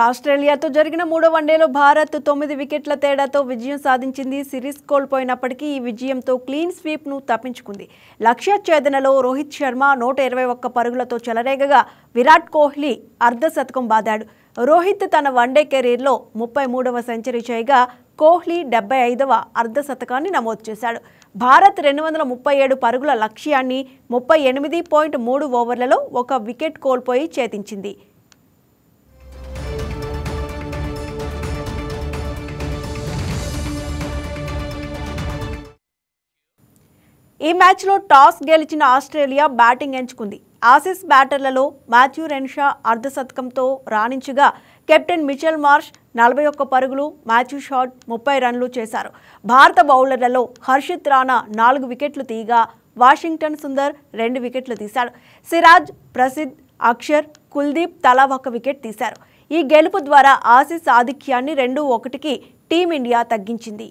ఆస్ట్రేలియాతో జరిగిన మూడో వన్డేలో భారత్ 9 వికెట్ల తేడాతో విజయం సాధించింది. సిరీస్ కోల్పోయినప్పటికీ ఈ విజయంతో క్లీన్ స్వీప్ను తప్పించుకుంది. లక్ష్య ఛేదనలో రోహిత్ శర్మ 121 పరుగులతో చెలరేగగా విరాట్ కోహ్లీ అర్ధశతకం బాదాడు. రోహిత్ తన వన్డే కెరీర్లో 33వ సెంచరీ చేయగా కోహ్లీ 75వ అర్ధశతకాన్ని నమోదు చేశాడు. భారత్ 237 పరుగుల లక్ష్యాన్ని 38.3 ఓవర్లలో 1 వికెట్ కోల్పోయి ఛేదించింది. ఈ మ్యాచ్లో టాస్ గెలిచిన ఆస్ట్రేలియా బ్యాటింగ్ ఎంచుకుంది. ఆసీస్ బ్యాటర్లలో మాథ్యూ రెన్షా అర్ధశతకంతో రాణించగా కెప్టెన్ మిచెల్ మార్ష్ 41 పరుగులు, మాథ్యూ షాట్ 30 రన్లు చేశారు. భారత బౌలర్లలో హర్షిత్ రాణా 4 వికెట్లు తీయగా వాషింగ్టన్ సుందర్ 2 వికెట్లు తీశాడు. సిరాజ్, ప్రసిద్, అక్షర్, కుల్దీప్ తలా 1 వికెట్ తీశారు. ఈ గెలుపు ద్వారా ఆసీస్ ఆధిక్యాన్ని 2-1కి టీమిండియా తగ్గించింది.